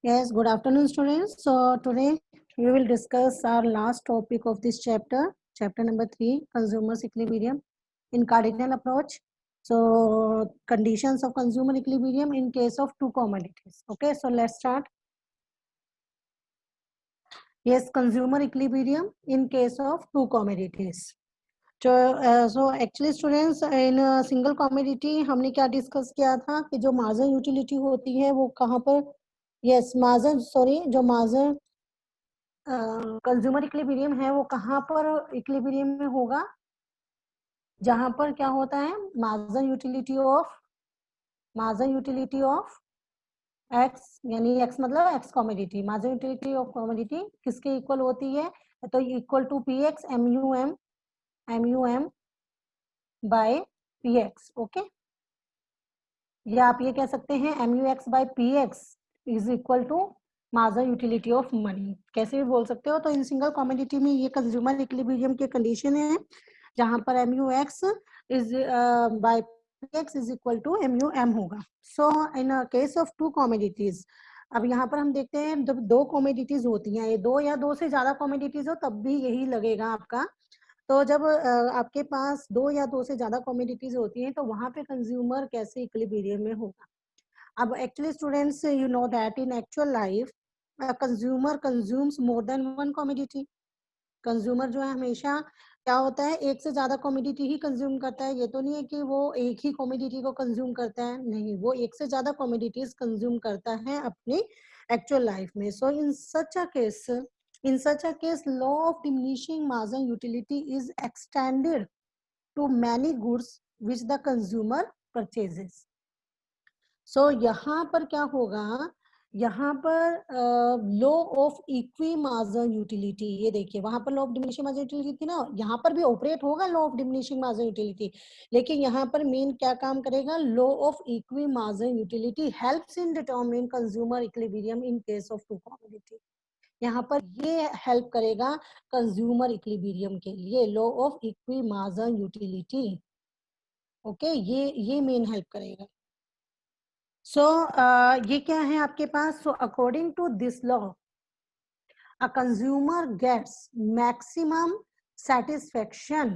Yes, good afternoon, students. So today we will discuss our last topic of this chapter, chapter number 3, consumers equilibrium in cardinal approach. So conditions of consumer equilibrium in case of two commodities. Okay, so let's start. Yes, consumer equilibrium in case of two commodities. So actually students in single commodity हमने क्या discuss किया था कि जो margin utility होती है वो कहाँ पर, यस मार्जिन सॉरी, जो मार्जिन कंज्यूमर इक्विलिब्रियम है वो कहाँ पर इक्विलिब्रियम में होगा, जहां पर क्या होता है मार्जिन यूटिलिटी ऑफ एक्स, यानी एक्स मतलब X commodity, margin utility of commodity किसके इक्वल होती है, तो equal to P X M U M by P X. Okay, या आप ये कह सकते हैं M U x by P x is equal to margin utility of money, कैसे भी बोल सकते हो। तो इन सिंगल कॉमोडिटी में ये कंज्यूमर इक्विलिब्रियम के कंडीशन है जहां पर M U X is by P x is equal to M U M होगा। So in case of two commodities, अब यहाँ पर हम देखते हैं जब दो कॉमोडिटीज होती हैं, ये दो या दो से ज्यादा कॉमोडिटीज हो तब भी यही लगेगा आपका। तो जब आपके पास दो या दो से ज्यादा कॉमोडिटीज होती हैं तो वहां पे कंज्यूमर कैसे इक्विलिब्रियम में होगा। अब actually students you know that in actual life consumer consumes more than one commodity. Consumer जो है हमेशा क्या होता है, एक से ज्यादा कॉमोडिटी ही कंज्यूम करता है। ये तो नहीं है कि वो एक ही कॉमोडिटी को कंज्यूम करता है, नहीं, वो एक से ज्यादा कॉमोडिटीज कंज्यूम करता है अपनी एक्चुअल लाइफ में। सो in such a case law of diminishing margin utility is extended to many goods which the consumer purchases. So यहाँ पर क्या होगा, यहाँ पर law of equi margin utility, ये देखिए वहां पर law of diminishing margin utility थी ना, यहाँ पर भी ऑपरेट होगा law of diminishing margin utility, लेकिन यहाँ पर मेन क्या काम करेगा, law of equi margin utility helps in determine consumer equilibrium in case of two commodity. यहाँ पर ये हेल्प करेगा कंज्यूमर इक्विलिब्रियम के लिए law of equi margin utility. Okay, ये मेन हेल्प करेगा। सो ये क्या है आपके पास, so according to this law a consumer gets maximum satisfaction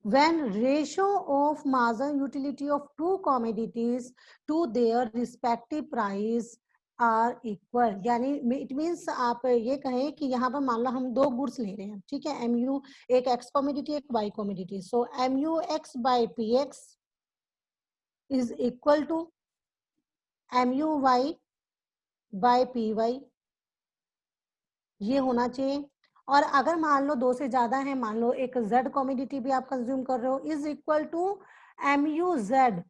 when ratio of margin utility of two commodities to their respective price are equal. यानी it means आप ये कहें कि यहाँ पर मान लो हम दो गुड्स ले रहे हैं, ठीक है, एम यू, एक एक्स कॉमोडिटी एक Y commodity. So M U x by P x is equal to M U Y by P Y, ये होना चाहिए। और अगर मान लो दो से ज्यादा है, मान लो एक जेड कॉमोडिटी भी आप कंज्यूम कर रहे हो, is equal to M U Z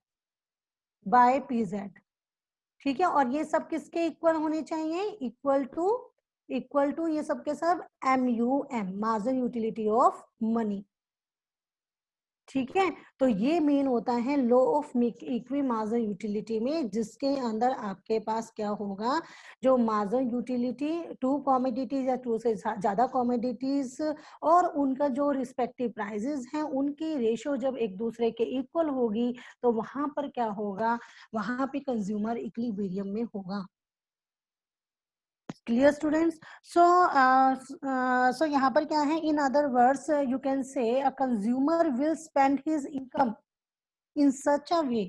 by P Z, ठीक है। और ये सब किसके इक्वल होने चाहिए, इक्वल टू ये सब के सब M U M margin utility of money, ठीक है। तो ये मेन होता है law of equi margin utility में, जिसके अंदर आपके पास क्या होगा, जो मार्जिन यूटिलिटी टू कॉमोडिटीज या टू से ज्यादा कॉमोडिटीज और उनका जो रिस्पेक्टिव प्राइसेस हैं उनकी रेशियो जब एक दूसरे के इक्वल होगी तो वहां पर क्या होगा, वहां पे कंज्यूमर इक्विलिब्रियम में होगा। Clear students. सो यहाँ पर क्या है, in other words you can say a consumer will spend his income in such a way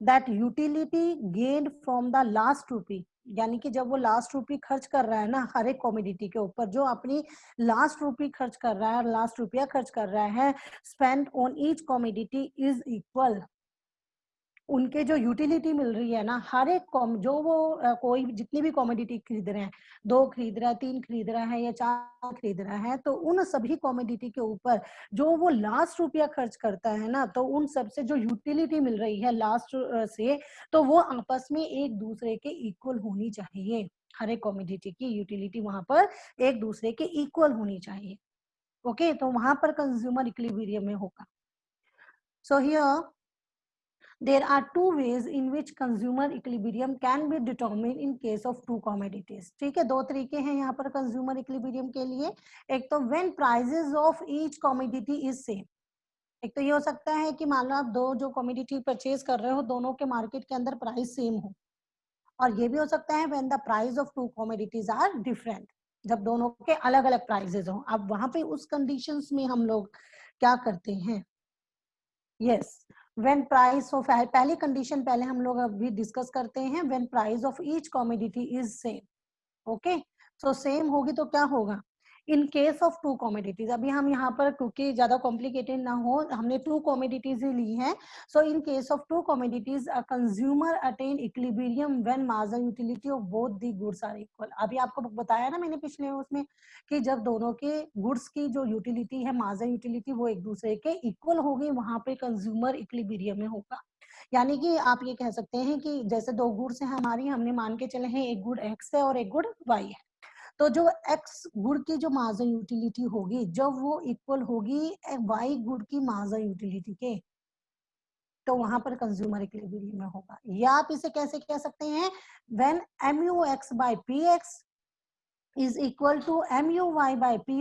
that utility gained from the last rupee, यानी कि जब वो लास्ट रूपी खर्च कर रहा है ना हर एक कॉमोडिटी के ऊपर, जो अपनी लास्ट रूपी खर्च कर रहा है, लास्ट रुपया खर्च कर रहा है, spend on each commodity is equal, उनके जो यूटिलिटी मिल रही है ना हर एक जो वो कोई जितनी भी कॉमोडिटी खरीद रहे हैं, दो खरीद रहा है, तीन खरीद रहा है या चार खरीद रहा है, तो उन सभी कॉमोडिटी के ऊपर जो वो लास्ट रुपया खर्च करता है ना, तो उन सब से जो यूटिलिटी मिल रही है लास्ट से, तो वो आपस में एक दूसरे के इक्वल होनी चाहिए। हर एक कॉमोडिटी की यूटिलिटी वहां पर एक दूसरे के इक्वल होनी चाहिए। ओके, तो वहां पर कंज्यूमर इक्विलिब्रियम में होगा। So here there are two ways in which consumer equilibrium can be determined in case of two commodities, ठीक है। दो तरीके हैं यहाँ पर कंज्यूमर इक्विलिब्रियम के लिए। एक तो when prices of each commodity is same, एक तो ये हो सकता है कि मान लो आप दो जो कमोडिटी परचेज कर रहे हो दोनों के मार्केट के अंदर प्राइस सेम हो, और ये भी हो सकता है when the price of two commodities are different, जब दोनों के अलग अलग प्राइसेस हो। अब वहां पे उस कंडीशंस में हम लोग क्या करते हैं, यस, व्हेन प्राइस ऑफ, पहली कंडीशन पहले हम लोग अभी डिस्कस करते हैं, when price of each commodity is same. Okay, so same होगी तो क्या होगा, in case of two commodities, अभी हम यहाँ पर क्योंकि ज्यादा कॉम्प्लिकेटेड ना हो, हमने टू कॉमोडिटीज ही ली है। So in case of two commodities a consumer attain equilibrium when marginal utility of both the goods are equal. अभी आपको बताया ना मैंने पिछले उसमें कि जब दोनों के गुड्स की जो यूटिलिटी है, मार्जिनल यूटिलिटी, वो एक दूसरे के इक्वल होगी, वहां पे कंज्यूमर इक्विलिब्रियम में होगा। यानी कि आप ये कह सकते हैं कि जैसे दो गुड्स हैं हमारी, हमने मान के चले हैं एक गुड एक्स है और एक गुड वाई है, तो जो एक्स गुड की जो मार्जिन यूटिलिटी होगी, जब वो इक्वल होगी वाई गुड की मार्जिन यूटिलिटी के, तो वहां पर कंज्यूमर इक्विलिब्रियम में होगा। या आप इसे कैसे कह सकते हैं, when mu x by px is equal to mu y by py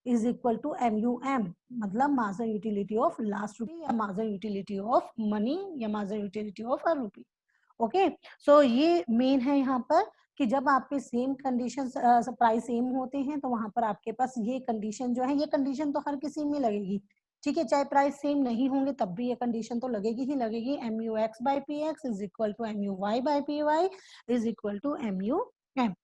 is equal to MUM, मतलब मार्जिन यूटिलिटी ऑफ लास्ट रूपी या मार्जिन यूटिलिटी ऑफ मनी या मार्जिन यूटिलिटी ऑफ अ रूपी। ओके, सो ये मेन है यहाँ पर कि जब आपके सेम कंडीशन प्राइस सेम होते हैं तो वहां पर आपके पास ये कंडीशन जो है, ये कंडीशन तो हर किसी में लगेगी, ठीक है, चाहे प्राइस सेम नहीं होंगे तब भी ये कंडीशन तो लगेगी ही लगेगी। mu x by px is equal to mu y by py is equal to mu m।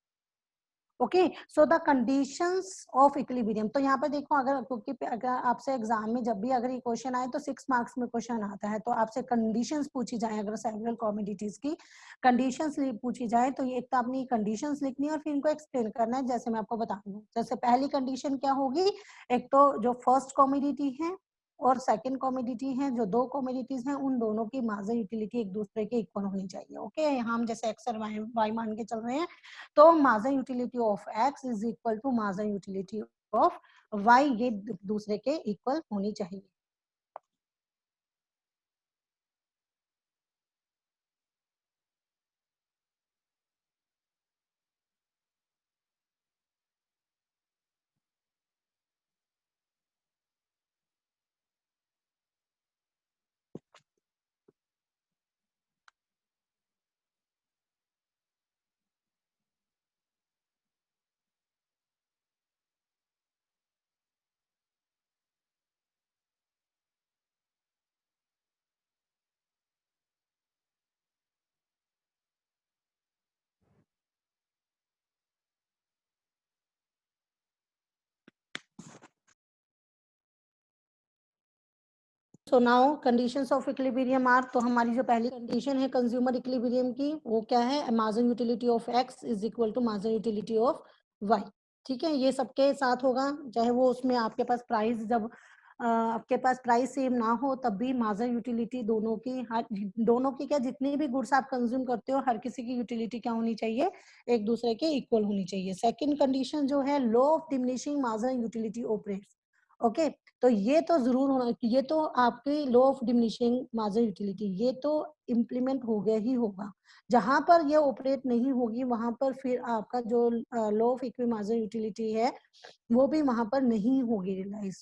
Okay, so the conditions of equilibrium, तो यहाँ पर देखो, अगर क्योंकि अगर आपसे एग्जाम में जब भी अगर ये क्वेश्चन आए तो 6 मार्क्स में क्वेश्चन आता है, तो आपसे कंडीशंस पूछी जाए, अगर सेवरल कमोडिटीज की कंडीशंस पूछी जाए, तो ये एक तो आपने कंडीशंस लिखनी है और फिर इनको एक्सप्लेन करना है, जैसे मैं आपको बता दूं। जैसे पहली कंडीशन क्या होगी, एक तो जो फर्स्ट कमोडिटी है और सेकंड कमोडिटी है, जो दो कमोडिटीज हैं, उन दोनों की मार्जिन यूटिलिटी एक दूसरे के इक्वल होनी चाहिए। ओके, यहाँ हम जैसे एक्स और वाई मान के चल रहे हैं, तो margin utility of X is equal to margin utility of Y, ये दूसरे के इक्वल होनी चाहिए। So now conditions of equilibrium are, तो हमारी जो पहली कंडीशन है कंज्यूमर इक्विलिब्रियम की, वो क्या है, margin utility of X is equal to margin utility of Y. ठीक है, ये सबके साथ होगा, चाहे वो उसमें आपके पास प्राइस, जब आपके पास प्राइस सेम ना हो तब भी मार्जिन यूटिलिटी दोनों की, हर दोनों की क्या, जितनी भी गुड्स आप कंज्यूम करते हो हर किसी की यूटिलिटी क्या होनी चाहिए, एक दूसरे के इक्वल होनी चाहिए। सेकंड कंडीशन जो है, law of diminishing margin utility operates. Okay, तो ये तो जरूर होना, ये तो आपकी law of diminishing margin utility, ये तो इम्प्लीमेंट हो गया ही होगा। जहां पर ये ऑपरेट नहीं होगी वहां पर फिर आपका जो law of equi margin utility है वो भी वहां पर नहीं होगी रियलाइज।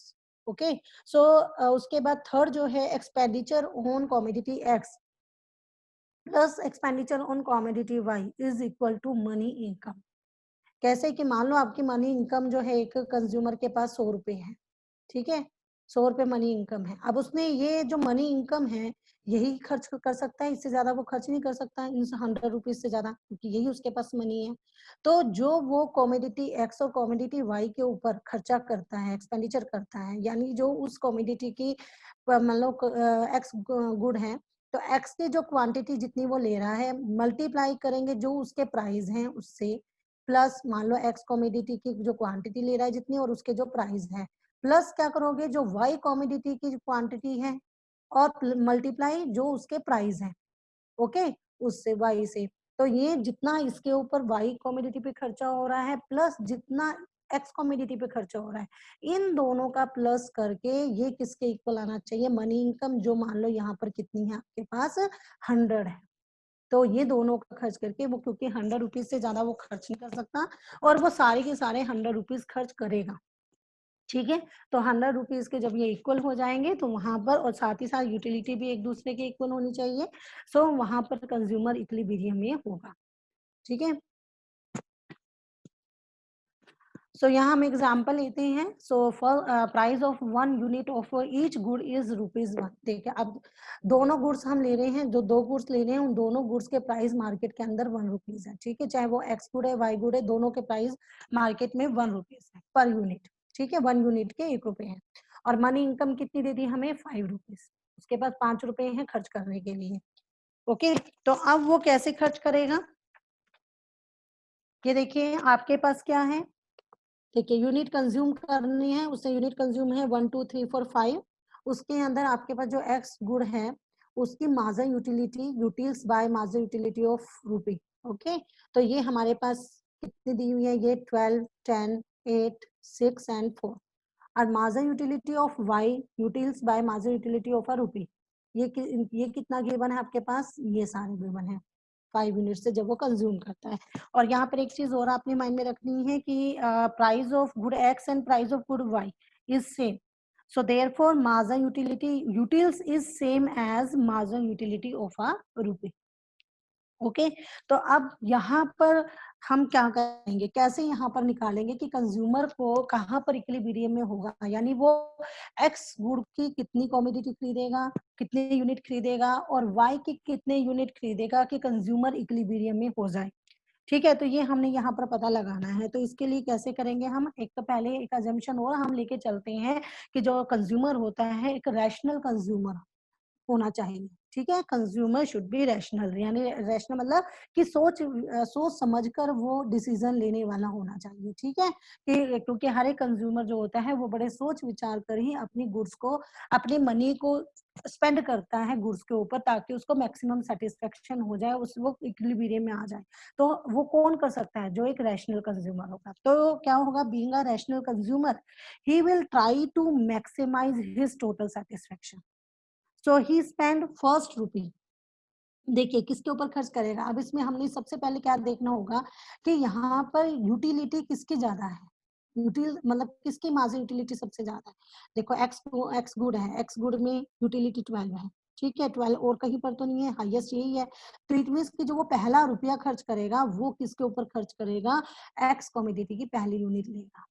ओके, सो उसके बाद थर्ड जो है, expenditure on commodity X plus expenditure on commodity Y is equal to money income. कैसे कि मान लो आपकी मनी इनकम जो है, एक कंज्यूमर के पास 100 रुपए है, ठीक है, 100 रुपए मनी इनकम है। अब उसने ये जो मनी इनकम है यही खर्च कर सकता है, इससे ज्यादा वो खर्च नहीं कर सकता इन 100 रुपीज से ज्यादा, क्योंकि यही उसके पास मनी है। तो जो वो कॉमोडिटी एक्स और कॉमोडिटी वाई के ऊपर खर्चा करता है, एक्सपेंडिचर करता है, यानी जो उस कॉमोडिटी की मान लो एक्स गुड है, तो एक्स की जो क्वांटिटी जितनी वो ले रहा है, मल्टीप्लाई करेंगे जो उसके प्राइस हैं उससे, प्लस मान लो एक्स कॉमोडिटी की जो क्वांटिटी ले रहा है जितनी और उसके जो प्राइस है, प्लस क्या करोगे जो वाई कॉमोडिटी की क्वांटिटी है और मल्टीप्लाई जो उसके प्राइस है, ओके, उससे वाई से। तो ये जितना इसके ऊपर वाई कॉमोडिटी पे खर्चा हो रहा है प्लस जितना एक्स कॉमोडिटी पे खर्चा हो रहा है, इन दोनों का प्लस करके ये किसके इक्वल आना चाहिए, मनी इनकम, जो मान लो यहाँ पर कितनी है आपके पास, 100 है। तो ये दोनों का खर्च करके वो, क्योंकि 100 रुपीज से ज्यादा वो खर्च नहीं कर सकता और वो सारे के सारे 100 रुपीज खर्च करेगा। ठीक है, तो 100 रुपीज के जब ये इक्वल हो जाएंगे तो वहां पर, और साथ ही साथ यूटिलिटी भी एक दूसरे के इक्वल होनी चाहिए, सो वहां पर कंज्यूमर इक्विलिब्रियम में होगा। ठीक है। सो यहाँ हम एग्जाम्पल लेते हैं। So for price of 1 unit of each good is ₹1। ठीक है, अब दोनों गुड्स हम ले रहे हैं, जो 2 गुड्स ले रहे हैं उन दोनों गुड्स के प्राइस मार्केट के अंदर ₹1 है। ठीक है, चाहे वो एक्स गुड है वाई गुड है, दोनों के प्राइस मार्केट में ₹1 है पर यूनिट। ठीक है, 1 यूनिट के ₹1 है। और मनी इनकम कितनी दे दी हमें? ₹5। उसके बाद ₹5 है खर्च करने के लिए। ओके, तो अब वो कैसे खर्च करेगा? ये देखिए आपके पास क्या है, देखिए यूनिट कंज्यूम करनी है, उससे यूनिट कंज्यूम है 1 2 3 4 5। उसके अंदर आपके पास जो एक्स गुड है उसकी margin utility utils by margin utility of rupee. Okay, तो ये हमारे पास कितनी दी हुई है? ये 12 10 8 6 एंड 4। और margin utility of Y utils by margin utility of a rupee, ये कितना गिवन है आपके पास? ये सारे गिवन है 5 यूनिट से जब वो कंज्यूम करता है। और यहाँ पर एक चीज और आपने माइंड में रखनी है कि price of good X and price of good Y is same. So therefore margin utility utils is same as margin utility of a rupee. Okay, तो अब यहाँ पर हम क्या करेंगे, कैसे यहाँ पर निकालेंगे कि कंज्यूमर को कहाँ पर इक्विलिब्रियम में होगा, यानी वो एक्स गुड की कितनी कमोडिटी खरीदेगा, कितने यूनिट खरीदेगा और वाई की कितने यूनिट खरीदेगा कि कंज्यूमर इक्विलिब्रियम में हो जाए। ठीक है, तो ये हमने यहाँ पर पता लगाना है। तो इसके लिए कैसे करेंगे हम? एक तो पहले एक अजम्पशन और हम लेके चलते हैं कि जो कंज्यूमर होता है एक रैशनल कंज्यूमर होना चाहिए। ठीक है, कंज्यूमर शुड बी रैशनल, यानी रैशनल मतलब कि सोच समझकर वो डिसीजन लेने वाला होना चाहिए। ठीक है, कि क्योंकि हर एक कंज्यूमर जो होता है वो बड़े सोच विचार कर ही अपनी गुड्स को, अपनी मनी को स्पेंड करता है गुड्स के ऊपर, ताकि उसको मैक्सिमम सेटिस्फेक्शन हो जाए, उस वो इक्विलिब्रियम में आ जाए। तो वो कौन कर सकता है? जो एक रैशनल कंज्यूमर होगा। तो क्या होगा? Being a rational consumer he will try to maximise his total satisfaction. So he spend first rupee. देखिए किसके ऊपर खर्च करेगा? अब इसमें हमने सबसे पहले क्या देखना होगा कि यहाँ पर यूटिलिटी किसकी ज्यादा है, यूटिल मतलब किसकी मार्जिन यूटिलिटी सबसे ज्यादा है। देखो एक्स गुड है, एक्स गुड में यूटिलिटी 12 है। ठीक है, 12 और कहीं पर तो नहीं है, हाईएस्ट यही है। तो इट मीन्स कि जो वो पहला रुपया खर्च करेगा वो किसके ऊपर खर्च करेगा? एक्स कमोडिटी की पहली यूनिट लेगा।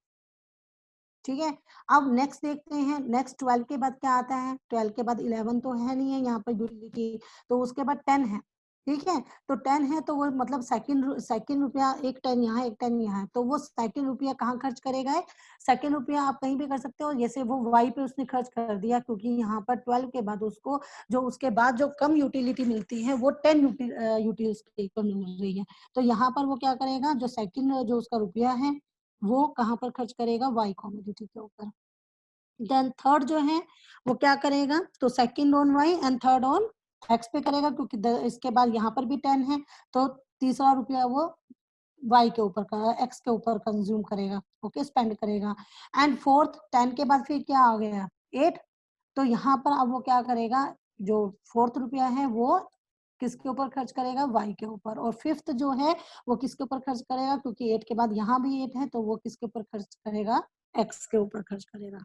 ठीक है, अब नेक्स्ट देखते हैं, नेक्स्ट 12 के बाद क्या आता है? 12 के बाद 11 तो है नहीं है यहाँ पर यूटिलिटी, तो उसके बाद 10 है। ठीक है, तो 10 है तो वो मतलब सेकंड रुपया, एक 10 यहाँ है एक 10 यहाँ है, तो वो सेकंड रुपया कहाँ खर्च करेगा? सेकंड रुपया आप कहीं भी कर सकते हो, जैसे वो वाई पे उसने खर्च कर दिया, क्योंकि यहाँ पर 12 के बाद उसको जो उसके बाद जो कम यूटिलिटी मिलती है वो 10 यूटिल्स के इक्वल मिल रही है। तो यहाँ पर वो क्या करेगा? जो सेकंड जो उसका रुपया है वो कहाँ पर खर्च करेगा? वाई कमोडिटी के ऊपर। देन थर्ड जो है वो क्या करेगा? तो second on Y and third on X पे करेगा, क्योंकि इसके बाद यहाँ पर भी 10 है, तो तीसरा रुपया वो वाई के ऊपर का एक्स के ऊपर कंज्यूम करेगा। ओके, स्पेंड करेगा। एंड फोर्थ 10 के बाद फिर क्या आ गया? 8। तो यहाँ पर अब वो क्या करेगा? जो फोर्थ रुपया है वो किसके ऊपर खर्च करेगा? वाई के ऊपर। और फिफ्थ जो है वो किसके ऊपर खर्च करेगा? क्योंकि 8 के बाद यहाँ भी 8 है, तो वो किसके ऊपर खर्च करेगा? एक्स के ऊपर खर्च करेगा।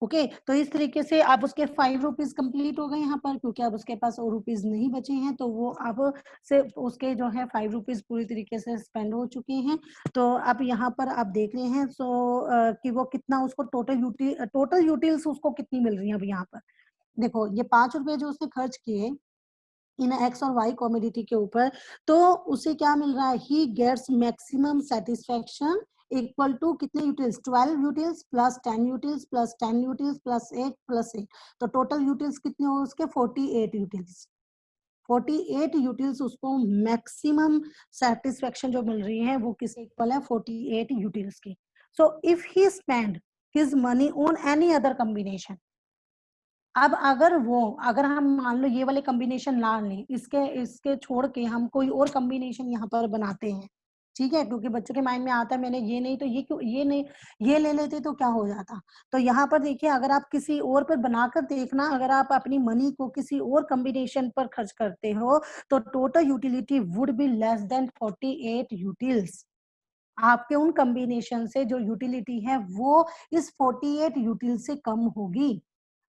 ओके, तो इस तरीके से आप उसके 5 रुपीज कंप्लीट हो गए यहाँ पर, क्योंकि अब उसके पास और रुपीज नहीं बचे हैं, तो वो अब से उसके जो है 5 रुपीज पूरी तरीके से स्पेंड हो चुके हैं। तो अब यहाँ पर आप देख रहे हैं कि वो कितना उसको टोटल यूटिल्स उसको कितनी मिल रही है अब यहाँ पर। देखो ये 5 रुपए जो उसने खर्च किए इन एक्स और वाई कॉमोडिटी के ऊपर, तो उसे क्या मिल रहा है? He gets maximum satisfaction equal to कितने utils? 12 utils plus 10 utils plus 10 utils plus 8 plus 8। तो टोटल यूटिल्स कितने हो उसके? 48 यूटिल्स। 48 यूटिल्स उसको मैक्सिमम सेटिस्फेक्शन जो मिल रही है वो किस इक्वल है? 48 यूटिल्स की। So if he spend his money on any other combination, अब अगर हम मान लो ये वाले कॉम्बिनेशन ना लें, इसके इसके छोड़ के हम कोई और कॉम्बिनेशन यहाँ पर बनाते हैं। ठीक है, क्योंकि बच्चों के माइंड में आता है मैंने ये नहीं तो ये क्यों, ये नहीं ये ले लेते तो क्या हो जाता। तो यहाँ पर देखिए अगर आप किसी और पर बनाकर देखना, अगर आप अपनी मनी को किसी और कॉम्बिनेशन पर खर्च करते हो तो total utility would be less than 48 utils. आपके उन कॉम्बिनेशन से जो यूटिलिटी है वो इस 48 यूटिल से कम होगी।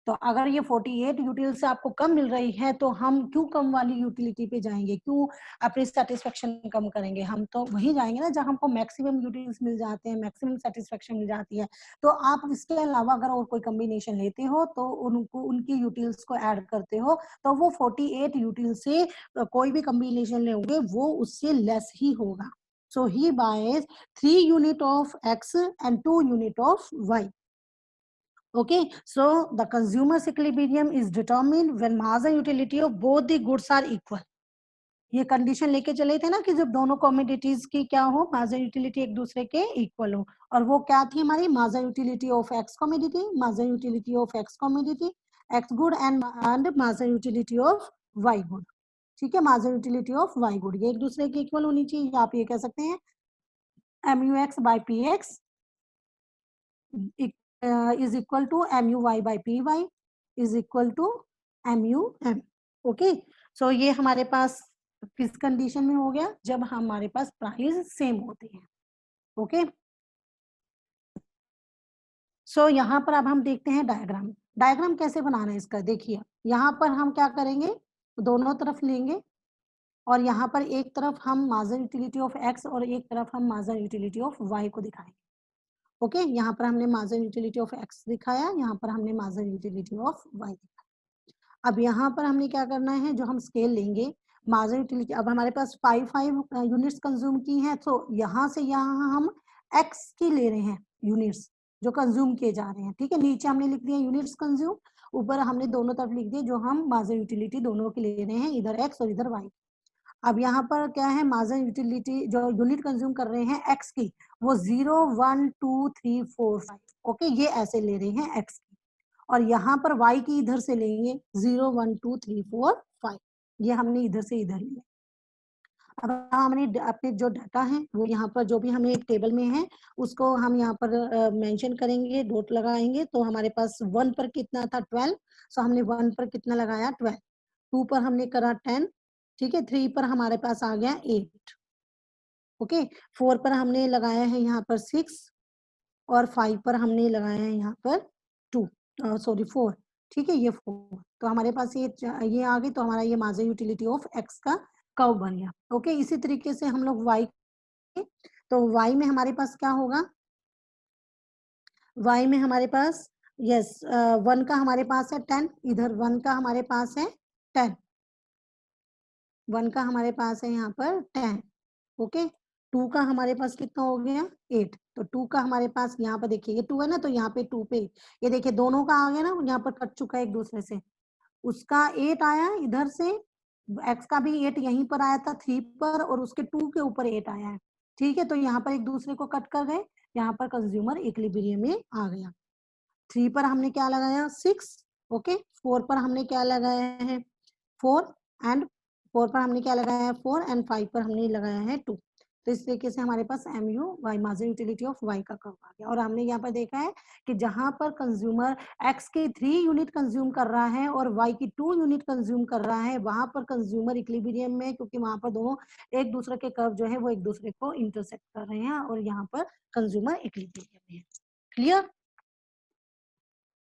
तो अगर ये 48 यूटिल से आपको कम मिल रही है तो हम क्यों कम वाली यूटिलिटी पे जाएंगे, क्यों अपनी सेटिस्फेक्शन कम करेंगे, हम तो वही जाएंगे ना जहां हमको मैक्सिमम यूटिल्स मिल जाते हैं, मैक्सिमम सेटिस्फेक्शन मिल जाती है। तो आप इसके अलावा अगर और कोई कॉम्बिनेशन लेते हो तो उनको उनकी यूटिल्स को ऐड करते हो, तो वो 48 यूटिल से कोई भी कॉम्बिनेशन लेंगे वो उससे लेस ही होगा। So he buys 3 unit of X and 2 unit of Y. Okay, so the consumer's equilibrium is determined when mass and utility of both the goods are equal. ये कंडीशन लेके चले थे ना कि जब दोनों कॉमोडिटीज की क्या हो, मास एंड यूटिलिटी एक दूसरे के इक्वल हो, और वो क्या थी हमारी, marginal utility of X commodity, marginal utility of X commodity X good and marginal utility of Y good. ठीक है, marginal utility of Y good ये एक दूसरे के इक्वल होनी चाहिए। आप ये कह सकते हैं MUX by PX is equal to MUY by PY is equal to MUM. Okay, so ये हमारे पास किस कंडीशन में हो गया, जब हमारे पास प्राइस सेम होती है। ओके, सो यहाँ पर अब हम देखते हैं डायग्राम। डायग्राम कैसे बनाना है इसका, देखिए यहाँ पर हम क्या करेंगे, दोनों तरफ लेंगे और यहाँ पर एक तरफ हम मार्जिन यूटिलिटी ऑफ एक्स और एक तरफ हम मार्जिन यूटिलिटी ऑफ वाई को दिखाएंगे। ओके, यहाँ पर हमने मार्जिन यूटिलिटी ऑफ एक्स दिखाया, यहाँ पर हमने मार्जिन यूटिलिटी ऑफ वाई दिखाया। अब यहाँ पर हमने क्या करना है, जो हम स्केल लेंगे मार्जिन यूटिलिटी, अब हमारे पास 5 यूनिट्स कंज्यूम की हैं, तो यहाँ से यहाँ हम एक्स की ले रहे हैं यूनिट्स जो कंज्यूम किए जा रहे हैं। ठीक है, नीचे हमने लिख दिया यूनिट्स कंज्यूम, ऊपर हमने दोनों तरफ लिख दिया जो हम मार्जिन यूटिलिटी दोनों की ले रहे हैं, इधर एक्स और इधर वाई। अब यहाँ पर क्या है, मार्जिन यूटिलिटी जो यूनिट कंज्यूम कर रहे हैं एक्स की, वो 0 1 2 3 4 5, ओके ये ऐसे ले रहे हैं एक्स की, और यहाँ पर वाई की इधर से लेंगे 0 1 2 3 4 5, ये हमने इधर से इधर लिया। अब हमने अपने जो डाटा है वो यहाँ पर जो भी हमें टेबल में है उसको हम यहाँ पर मेंशन करेंगे, डॉट लगाएंगे। तो हमारे पास 1 पर कितना था 12, सो हमने 1 पर कितना लगाया 12, 2 पर हमने करा 10, ठीक है, 3 पर हमारे पास आ गया 8, ओके, 4 पर हमने लगाया है यहाँ पर 6 और 5 पर हमने लगाया है यहाँ पर 2, सॉरी 4, ठीक है, ये 4, तो हमारे पास ये आ गई, तो हमारा ये मार्जिन यूटिलिटी ऑफ एक्स का कर्व बन गया। ओके, इसी तरीके से हम लोग वाई, तो वाई में हमारे पास क्या होगा, वाई में हमारे पास यस 1 का हमारे पास है 10, इधर 1 का हमारे पास है 10, 1 का हमारे पास है यहाँ पर 10, ओके, 2 का हमारे पास कितना हो गया 8, तो 2 का हमारे पास यहाँ पर देखिए ये 2 है ना, तो यहाँ पे 2 पे ये देखिए दोनों का आ गया ना, यहाँ पर कट चुका है एक दूसरे से, उसका 8 आया इधर से, एक्स का भी 8 यहीं पर आया था 3 पर, और उसके 2 के ऊपर 8 आया है। ठीक है, तो यहाँ पर एक दूसरे को कट कर गए, यहाँ पर कंज्यूमर इक्विलिब्रियम में आ गया। 3 पर हमने क्या लगाया 6, ओके, 4 पर हमने क्या लगाया है 4 एंड 4 पर हमने क्या लगाया है 4 एंड 5 पर हमने लगाया है 2, तो इस तरीके से हमारे पास MU Y margin utility of Y का कर्व आ गया। और हमने यहाँ पर देखा है कि जहां पर कंज्यूमर एक्स के 3 यूनिट कंज्यूम कर रहा है और वाई की 2 यूनिट कंज्यूम कर रहा है, वहां पर कंज्यूमर इक्विलिब्रियम में, क्योंकि वहां पर दोनों एक दूसरे के कर्व जो है वो एक दूसरे को इंटरसेक्ट कर रहे हैं, और यहाँ पर कंज्यूमर इक्विलिब्रियम में है। Clear?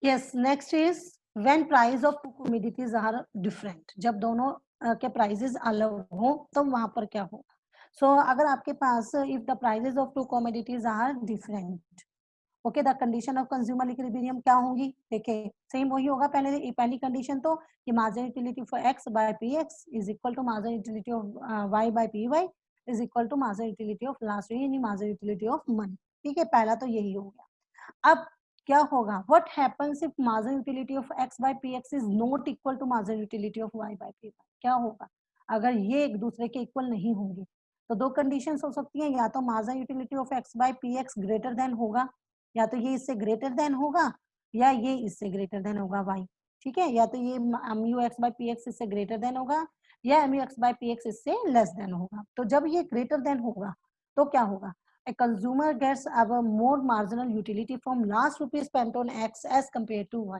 Yes, next is when price of two commodities are different. जब दोनों के प्राइसेस अलग हो तो वहां पर क्या होगा? So अगर आपके पास if the prices of two commodities are different, okay, the condition of consumer equilibrium क्या होगी? देखिए सेम वही होगा, पहली कंडीशन तो कि margin utility for x by px is equal to margin utility of y by py is equal to margin utility of last यानी margin utility of money। ठीक है, पहला तो यही हो गया। अब क्या होगा, what happens if margin utility of x by px is not equal to margin utility of y by py? क्या होगा अगर ये एक दूसरे के इक्वल नहीं होंगे? तो दो कंडीशंस हो सकती हैं, या तो margin utility of x by px greater than होगा, या तो ये इससे ग्रेटर देन होगा, या ये इससे ग्रेटर देन होगा y। ठीक है, या तो ये mu x by px इससे ग्रेटर देन होगा, या mu x by px इससे लेस देन होगा। तो जब ये ग्रेटर देन होगा तो क्या होगा, a consumer gets a more marginal utility from last rupees spent on X as compared to Y।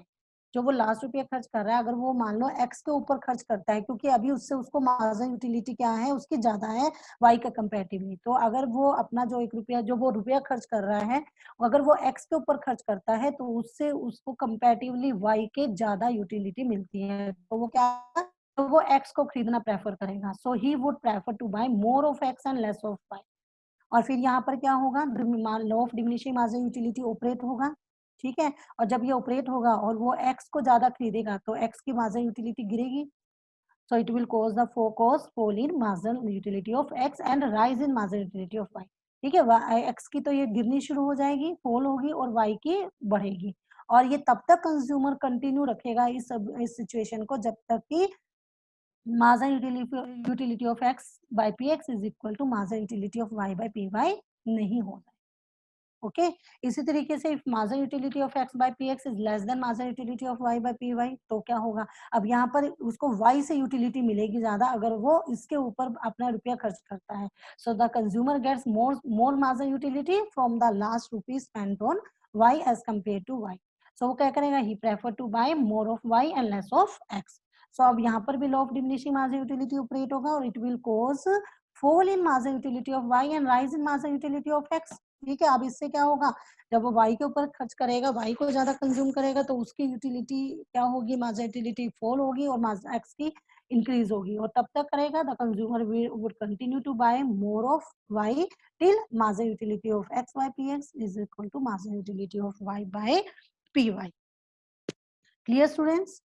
जो वो लास्ट रुपया खर्च कर रहा है, अगर वो मान लो एक्स के ऊपर खर्च करता है, क्योंकि अभी उससे उसको मार्जिन यूटिलिटी क्या है, उसकी ज्यादा है वाई का कंपेरेटिवली, तो अगर वो अपना जो 1 रुपया जो वो रुपया खर्च कर रहा है, अगर वो एक्स के ऊपर खर्च करता है तो उससे उसको कंपेरेटिवली वाई के ज्यादा यूटिलिटी मिलती है, तो वो क्या, तो वो एक्स को खरीदना प्रेफर करेगा, so he would prefer to buy more of x and less of y. और फिर यहाँ पर क्या होगा, law of diminishing margin utility operate होगा, ठीक है, और जब ये ऑपरेट होगा और वो एक्स को ज्यादा खरीदेगा तो एक्स की मार्जिन यूटिलिटी गिरेगी, so it will cause the cause fall in marginal utility of x and rise in marginal utility of y। ठीक है, x की तो ये गिरनी शुरू हो जाएगी, फॉल होगी, और y की बढ़ेगी, और ये तब तक कंज्यूमर कंटिन्यू रखेगा इस सिचुएशन को जब तक कि marginal utility of x by px is equal to marginal utility of y by py नहीं हो जाए। ओके, इसी तरीके से if marginal utility of x by px is less than marginal utility of y by py, तो क्या होगा, अब यहाँ पर उसको y से यूटिलिटी मिलेगी ज्यादा अगर वो इसके ऊपर अपना रुपया खर्च करता है, so the consumer gets more marginal utility from the last rupee spent on y as compared to y। So वो क्या करेगा, he prefer to buy more of y and less of x। So अब यहाँ पर भी law of diminishing marginal utility operate होगा, और it will cause fall in marginal utility of y and rise in marginal utility of x। ठीक है, अब इससे क्या होगा, जब वो y के ऊपर खर्च करेगा, y को ज्यादा कंज्यूम करेगा, तो उसकी यूटिलिटी क्या होगी, मार्जिनल यूटिलिटी फॉल होगी और x की इंक्रीज होगी, और तब तक करेगा the consumer would continue to buy more of y till marginal utility of x by px is equal to marginal utility of y by py। Clear students?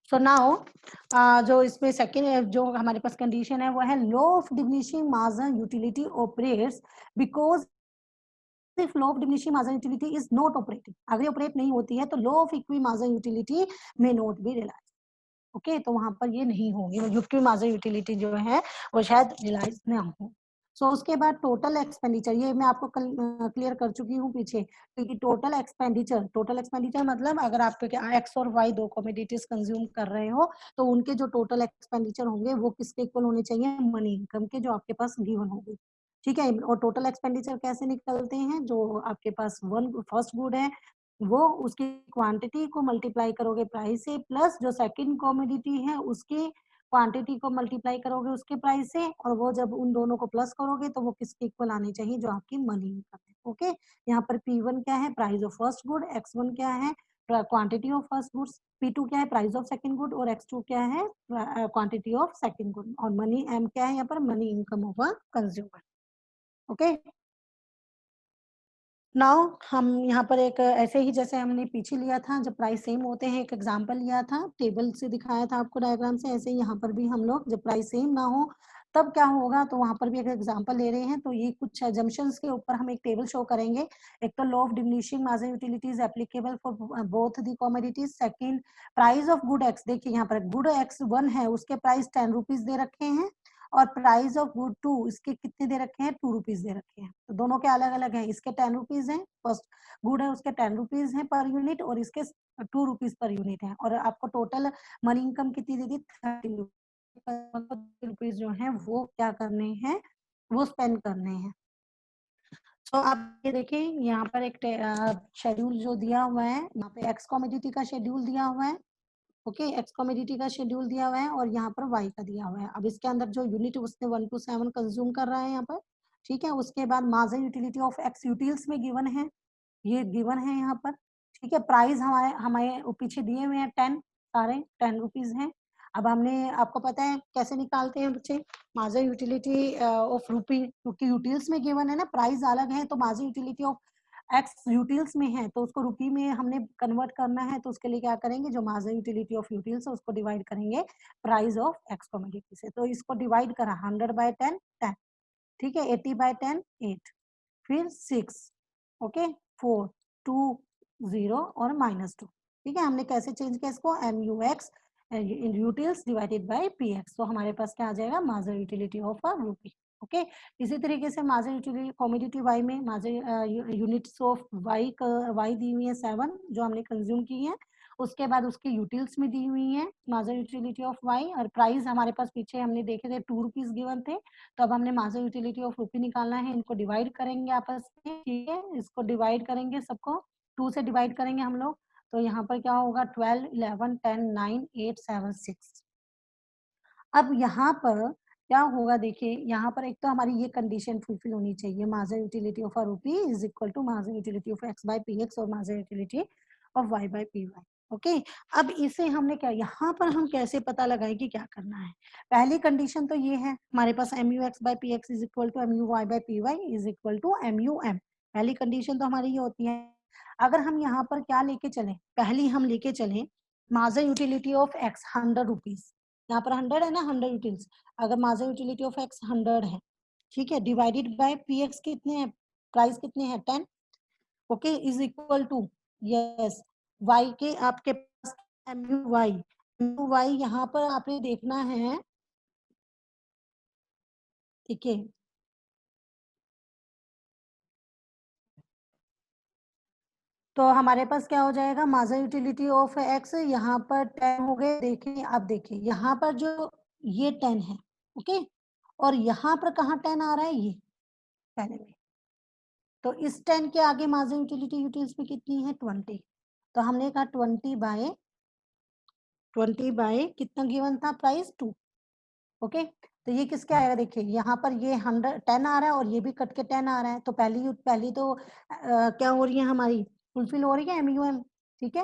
So now जो इसमें second जो हमारे पास condition है वो है law of diminishing marginal utility operates because if law of diminishing marginal utility is not operating, अगर operate नहीं होती है तो law of equi marginal utility may not be realise. Okay, तो वहां पर ये नहीं होगी, इक्वी मार्जिनल यूटिलिटी जो है वो शायद रियलाइज ना हो। सो उसके बाद टोटल एक्सपेंडिचर, ये मैं आपको कल क्लियर कर चुकी हूँ पीछे, क्योंकि टोटल एक्सपेंडिचर मतलब अगर आप एक्स और वाई दो कमोडिटीज कंज्यूम कर रहे हो तो उनके जो टोटल एक्सपेंडिचर होंगे वो किसके इक्वल होने चाहिए, मनी इनकम के, जो आपके पास गिवन होगी। ठीक है, और टोटल एक्सपेंडिचर कैसे निकलते हैं, जो आपके पास वन फर्स्ट गुड है वो उसकी क्वांटिटी को मल्टीप्लाई करोगे प्राइस से, प्लस जो सेकंड कमोडिटी है उसकी क्वांटिटी को मल्टीप्लाई करोगे उसके प्राइस से, और वो जब उन दोनों को प्लस करोगे तो वो किसके इक्वल आनी चाहिए, जो आपकी मनी इनकम है। ओके, यहाँ पर P1 क्या है, price of first good, X1 क्या है, quantity of first goods, P2 क्या है, प्राइस ऑफ सेकंड गुड, और X2 क्या है, क्वांटिटी ऑफ सेकंड गुड, और मनी M क्या है यहाँ पर, money income of a consumer. Okay, now हम यहाँ पर एक ऐसे ही जैसे हमने पीछे लिया था जब प्राइस सेम होते हैं, एक एग्जांपल लिया था, टेबल से दिखाया था आपको डायग्राम से, ऐसे ही यहाँ पर भी हम लोग जब प्राइस सेम ना हो तब क्या होगा, तो वहां पर भी एक एग्जांपल ले रहे हैं, तो ये कुछ एजम्पशंस के ऊपर हम एक टेबल शो करेंगे। एक तो law of diminishing marginal utility is applicable for both the commodities. Second, price of good x, देखिए यहाँ पर गुड एक्स 1 है, उसके प्राइस 10 रुपीज दे रखे हैं, और प्राइस ऑफ गुड 2 इसके कितने दे रखे हैं, 2 रुपीज दे रखे हैं, तो दोनों के अलग अलग हैं, इसके 10 रुपीज है, फर्स्ट गुड है उसके 10 रुपीज है पर यूनिट, और इसके 2 रुपीज पर यूनिट है, और आपको टोटल मनी इनकम कितनी दे दी, 30 रुपीज जो है वो क्या करने हैं, वो स्पेंड करने हैं। तो आप ये देखिए यहाँ पर एक शेड्यूल जो दिया हुआ है, यहाँ पे एक्स कमोडिटी का शेड्यूल दिया हुआ है। ओके, एक्स कमोडिटी का शेड्यूल दिया हुआ है और यहाँ पर वाई का दिया हुआ है। अब इसके अंदर जो यूनिट उसने 1 to 7 कंज्यूम कर रहा है यहाँ पर, ठीक है, उसके बाद marginal utility of x utils में गिवन है, ये गिवन है यहाँ पर। ठीक है, प्राइस हमारे हमारे पीछे दिए हुए हैं 10, सारे 10 रुपीज हैं। अब हमने, आपको पता है कैसे निकालते हैं बच्चे, मार्जिनल यूटिलिटी ऑफ रुपी, क्योंकि यूटिल्स में गिवन है ना, प्राइस अलग है, तो marginal utility of x utils में है तो उसको रुपी में हमने कन्वर्ट करना है, तो उसके लिए क्या करेंगे, जो मार्जिनल यूटिलिटी ऑफ यूटिल्स है उसको डिवाइड करेंगे प्राइस ऑफ एक्स कमोडिटी से, तो इसको डिवाइड करा 100/10 10, ठीक है, 80/10 8, फिर 6, ओके, 4 2 0 और -2। ठीक है, हमने कैसे चेंज किया इसको, MUX utils divided by PX, तो हमारे पास क्या आ जाएगा, मार्जिनल यूटिलिटी ऑफ अ रूपी। ओके, इसी तरीके से मार्जिनल यूटिलिटी कमोडिटी वाई में मार्जिनल यूनिट्स ऑफ वाई दी हुई है 7 जो हमने कंज्यूम की है, उसके बाद उसके यूटिल्स में दी हुई है मार्जिनल यूटिलिटी ऑफ वाई, और प्राइस हमारे पास पीछे हमने देखे थे 2 रुपीज गिवन थे, तो अब हमने मार्जिनल यूटिलिटी ऑफ रुपी निकालना है, इनको डिवाइड करेंगे आपस में, ठीक है, इसको डिवाइड करेंगे सबको, 2 से डिवाइड करेंगे हम लोग, तो यहाँ पर क्या होगा 12, 11, 10, 9, 8, 7, 6। अब यहाँ पर क्या होगा, देखिए यहाँ पर एक तो हमारी ये कंडीशन फुलफिल होनी चाहिए, marginal utility of a rupee is equal to marginal utility of x by P x और marginal utility of y by P y. Okay, अब इसे हमने क्या, यहाँ पर हम कैसे पता लगाएं कि क्या करना है। पहली कंडीशन तो ये है हमारे पास M U x by P x is equal to M U Y by P y is equal to M U M. पहली कंडीशन तो हमारी ये होती है। अगर हम यहाँ पर क्या लेके चलें, पहली हम लेके चलें marginal utility of x 100 rupees, यहाँ पर 100 है ना, 100 यूटिल्स। अगर मार्जिनल यूटिलिटी ऑफ एक्स 100 है, ठीक है, डिवाइडेड बाय पी एक्स कितने हैं, प्राइस कितने हैं 10, okay, is equal to, yes, Y के आपके पास एम यू वाई यहाँ पर आपने देखना है, ठीक है। तो हमारे पास क्या हो जाएगा, मार्जिनल यूटिलिटी ऑफ एक्स यहाँ पर 10 हो गए। देखिए अब देखिए यहाँ पर जो ये 10 है, ओके, और यहाँ पर कहाँ 10 आ रहा है, ये पहले में, तो इस 10 के आगे मार्जिनल यूटिलिटी यूटिल्स में कितनी है 20। तो हमने कहा 20 बाय कितना गिवन था प्राइस 2, ओके। तो ये किसके आएगा, देखिए यहाँ पर ये 100 10 आ रहा है और ये भी कट के 10 आ रहा है, तो पहली तो क्या हो रही है हमारी, फुलफिल हो रही है एम यू एम, ठीक है।